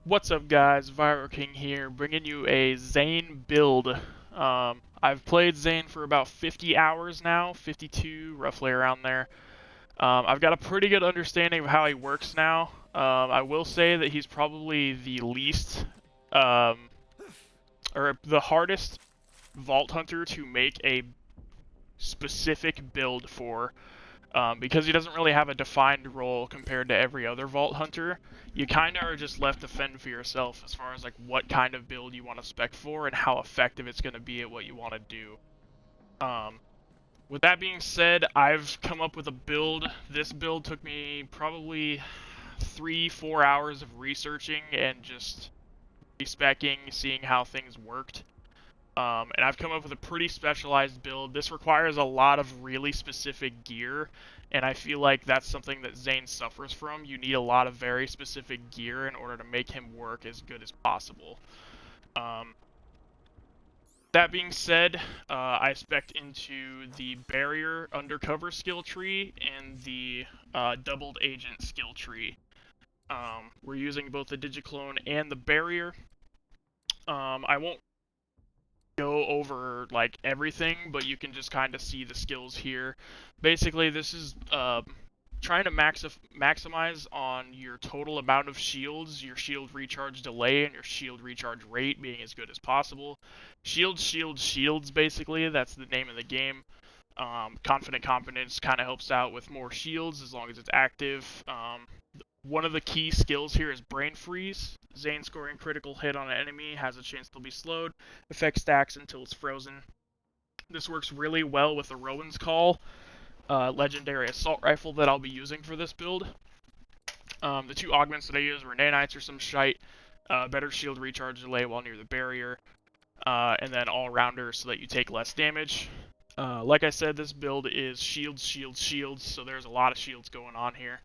What's up, guys? Viral King here, bringing you a Zane build. I've played Zane for about 50 hours now, 52, roughly around there. I've got a pretty good understanding of how he works now. I will say that he's probably the least, um, or the hardest Vault Hunter to make a specific build for. Because he doesn't really have a defined role compared to every other Vault Hunter, you kind of are just left to fend for yourself as far as like what kind of build you want to spec for and how effective it's going to be at what you want to do. With that being said, I've come up with a build. This build took me probably 3-4 hours of researching and just respecing, seeing how things worked. And I've come up with a pretty specialized build. This requires a lot of really specific gear, and I feel like that's something that Zane suffers from. You need a lot of very specific gear in order to make him work as good as possible. That being said, I spec'd into the barrier undercover skill tree and the doubled agent skill tree. We're using both the digiclone and the barrier. I won't go over like everything, but you can just kind of see the skills here. Basically, this is trying to maximize on your total amount of shields, your shield recharge delay, and your shield recharge rate being as good as possible. Shields, shields, shields, basically, that's the name of the game. Confident Competence kind of helps out with more shields as long as it's active. One of the key skills here is Brain Freeze. Zane scoring critical hit on an enemy has a chance to be slowed. Effect stacks until it's frozen. This works really well with the Rowan's Call, legendary assault rifle that I'll be using for this build. The two augments that I use were nanites or some shite, better shield recharge delay while near the barrier, and then all-rounders so that you take less damage. Like I said, this build is shields, shields, shields, so there's a lot of shields going on here.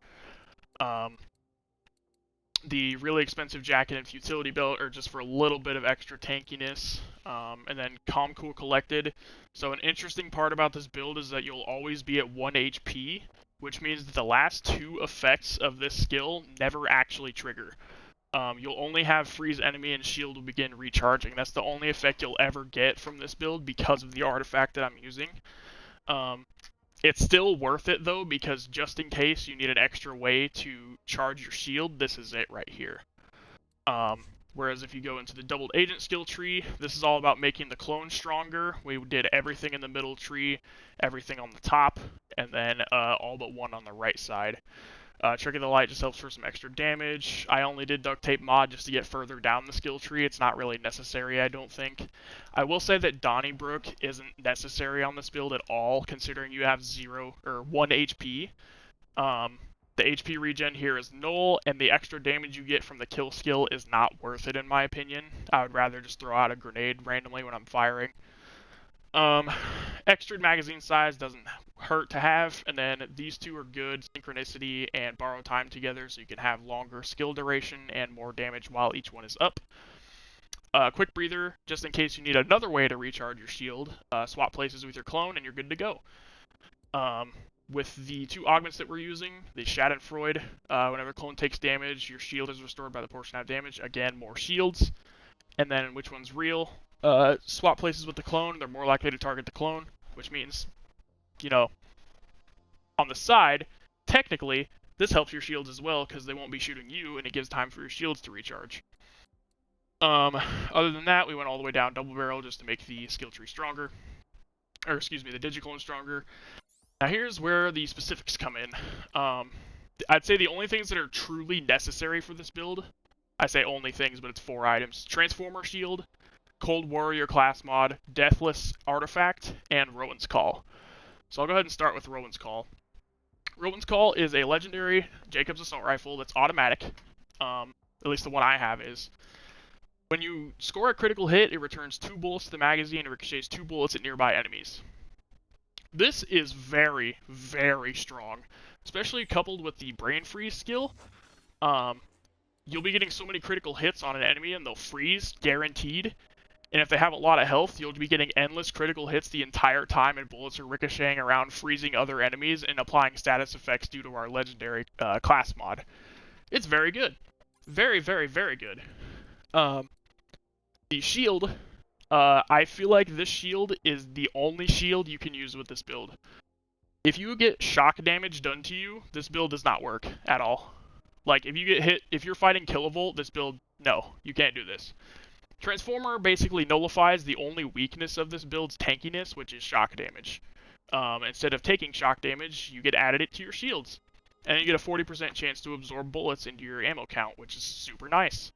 The really expensive jacket and futility belt are just for a little bit of extra tankiness. And then Calm, Cool, Collected. So an interesting part about this build is that you'll always be at 1 HP, which means that the last two effects of this skill never actually trigger. You'll only have Freeze Enemy and Shield will begin recharging. That's the only effect you'll ever get from this build because of the artifact that I'm using. It's still worth it though, because just in case you need an extra way to charge your shield, this is it right here. Whereas if you go into the doubled agent skill tree, this is all about making the clone stronger. We did everything in the middle tree, everything on the top, and then all but one on the right side. Trick of the Light just helps for some extra damage. I only did Duct Tape Mod just to get further down the skill tree. It's not really necessary, I don't think. I will say that Donnybrook isn't necessary on this build at all, considering you have 0 or 1 HP. The HP regen here is null, and the extra damage you get from the kill skill is not worth it in my opinion. I would rather just throw out a grenade randomly when I'm firing. Extra magazine size doesn't hurt to have, and then these two are good, synchronicity and borrow time together, so you can have longer skill duration and more damage while each one is up. Quick breather, just in case you need another way to recharge your shield. Swap places with your clone and you're good to go. With the two augments that we're using, the Schadenfreude, whenever clone takes damage, your shield is restored by the portion of damage. Again, more shields. And then which one's real? Swap places with the clone, they're more likely to target the clone, which means, you know, on the side, technically, this helps your shields as well, because they won't be shooting you, and it gives time for your shields to recharge. Other than that, we went all the way down double barrel just to make the skill tree stronger. Or, excuse me, the digiclone stronger. Now here's where the specifics come in. I'd say the only things that are truly necessary for this build, I say only things, but it's 4 items. Transformer Shield, Cold Warrior class mod, Deathless Artifact, and Rowan's Call. So I'll go ahead and start with Rowan's Call. Rowan's Call is a legendary Jacob's Assault Rifle that's automatic. At least the one I have is. When you score a critical hit, it returns 2 bullets to the magazine and ricochets 2 bullets at nearby enemies. This is very, very strong, especially coupled with the Brain Freeze skill. You'll be getting so many critical hits on an enemy and they'll freeze, guaranteed. And if they have a lot of health, you'll be getting endless critical hits the entire time, and bullets are ricocheting around, freezing other enemies, and applying status effects due to our legendary class mod. It's very good. Very, very, very good. Um, the shield, I feel like this shield is the only shield you can use with this build. If you get shock damage done to you, this build does not work at all. Like, if you get hit, if you're fighting Kilovolt, this build, no, you can't do this. Transformer basically nullifies the only weakness of this build's tankiness, which is shock damage. Instead of taking shock damage, you get added it to your shields. And you get a 40% chance to absorb bullets into your ammo count, which is super nice.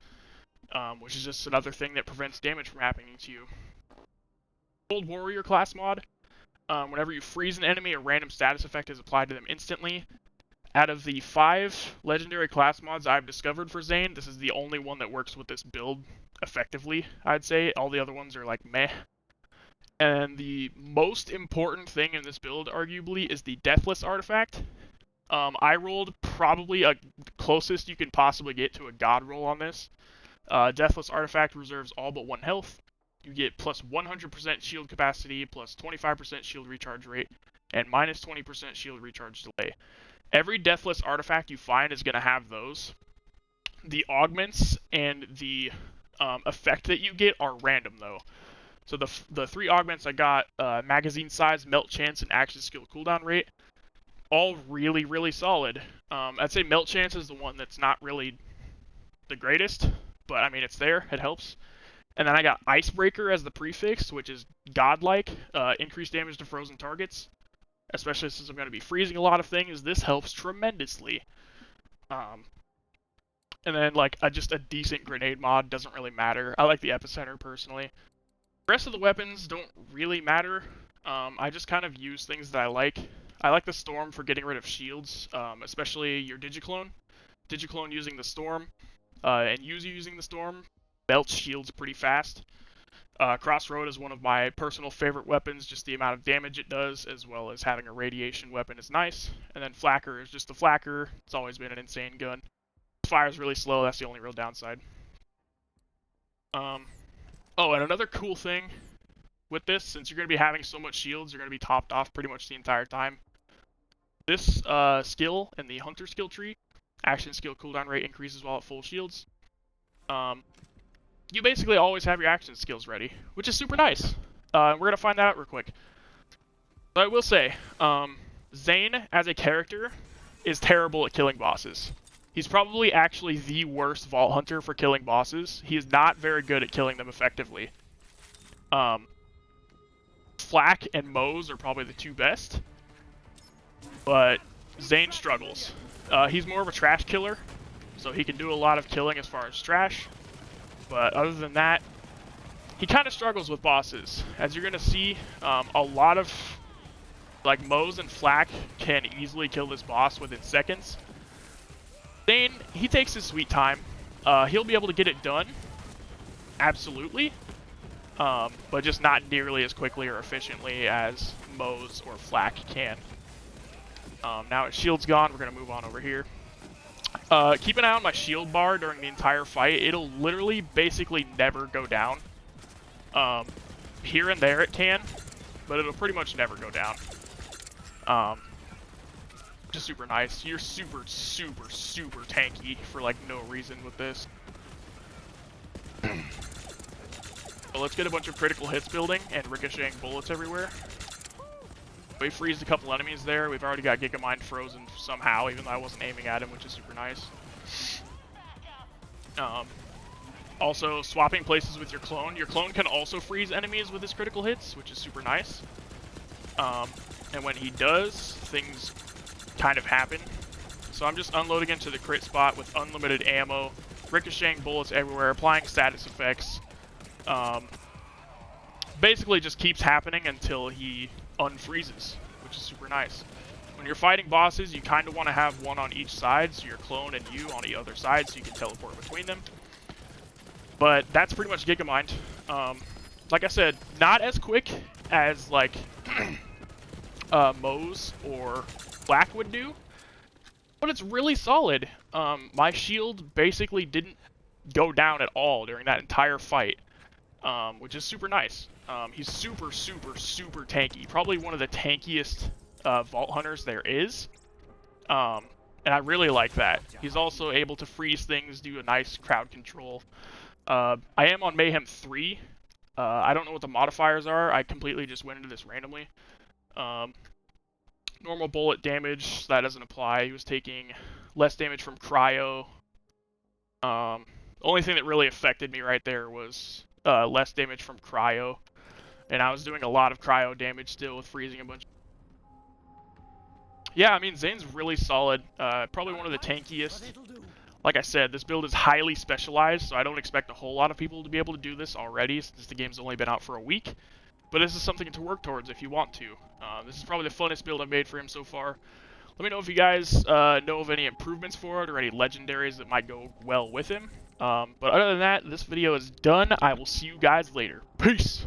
Which is just another thing that prevents damage from happening to you. Old Warrior class mod. Whenever you freeze an enemy, a random status effect is applied to them instantly. Out of the 5 legendary class mods I've discovered for Zane, this is the only one that works with this build effectively, I'd say. All the other ones are like meh. And the most important thing in this build, arguably, is the Deathless artifact. I rolled probably a closest you can possibly get to a god roll on this. Deathless artifact reserves all but 1 health. You get plus 100% shield capacity, plus 25% shield recharge rate, and minus 20% shield recharge delay. Every Deathless artifact you find is going to have those. The augments and the effect that you get are random, though. So the 3 augments I got, magazine size, melt chance, and action skill cooldown rate, all really, really solid. I'd say melt chance is the one that's not really the greatest, but I mean, it's there, it helps. And then I got Icebreaker as the prefix, which is godlike, increased damage to frozen targets. Especially since I'm going to be freezing a lot of things, this helps tremendously. And then, like, just a decent grenade mod doesn't really matter. I like the Epicenter, personally. The rest of the weapons don't really matter. I just kind of use things that I like. I like the Storm for getting rid of shields, especially your Digiclone. Digiclone using the Storm, and Yuzu using the Storm melts shields pretty fast. Crossroad is one of my personal favorite weapons, just the amount of damage it does, as well as having a radiation weapon is nice. And then Flacker is just the Flacker. It's always been an insane gun. It fires really slow, that's the only real downside. Oh, and another cool thing with this, since you're going to be having so much shields, you're going to be topped off pretty much the entire time. This skill in the Hunter skill tree, action skill cooldown rate increases while at full shields. You basically always have your action skills ready, which is super nice. We're going to find that out real quick. But I will say, Zane, as a character, is terrible at killing bosses. He's probably actually the worst Vault Hunter for killing bosses. He is not very good at killing them effectively. Flak and Moze are probably the 2 best. But Zane struggles. He's more of a trash killer, so he can do a lot of killing as far as trash. But other than that, he kind of struggles with bosses. As you're going to see, a lot of, like, Moze and Flak can easily kill this boss within seconds. Zane, he takes his sweet time. He'll be able to get it done, absolutely, but just not nearly as quickly or efficiently as Moze or Flak can. Now his shield's gone, we're going to move on over here. Keep an eye on my shield bar during the entire fight. It'll literally basically never go down. Here and there it can, but it'll pretty much never go down. Just super nice. You're super, super, super tanky for like no reason with this. So let's get a bunch of critical hits building and ricocheting bullets everywhere. We freezed a couple enemies there. We've already got Gigamind frozen somehow, even though I wasn't aiming at him, which is super nice. Also, swapping places with your clone. Your clone can also freeze enemies with his critical hits, which is super nice. And when he does, things kind of happen. So I'm just unloading into the crit spot with unlimited ammo, ricocheting bullets everywhere, applying status effects. Basically just keeps happening until he unfreezes, which is super nice. When you're fighting bosses, you kind of want to have one on each side, so your clone and you on the other side, so you can teleport between them. But that's pretty much Gigamind. Like I said, not as quick as like Moze or Black would do, but it's really solid. My shield basically didn't go down at all during that entire fight, which is super nice. He's super, super, super tanky. Probably one of the tankiest Vault Hunters there is. and I really like that. He's also able to freeze things, do a nice crowd control. I am on Mayhem 3. I don't know what the modifiers are. I completely just went into this randomly. Normal bullet damage, that doesn't apply. He was taking less damage from cryo. The only thing that really affected me right there was less damage from cryo. And I was doing a lot of cryo damage still with freezing a bunch. Yeah, I mean, Zane's really solid. Probably one of the tankiest. Like I said, this build is highly specialized, so I don't expect a whole lot of people to be able to do this already, since the game's only been out for a week. But this is something to work towards if you want to. This is probably the funnest build I've made for him so far. Let me know if you guys know of any improvements for it, or any legendaries that might go well with him. But other than that, this video is done. I will see you guys later. Peace!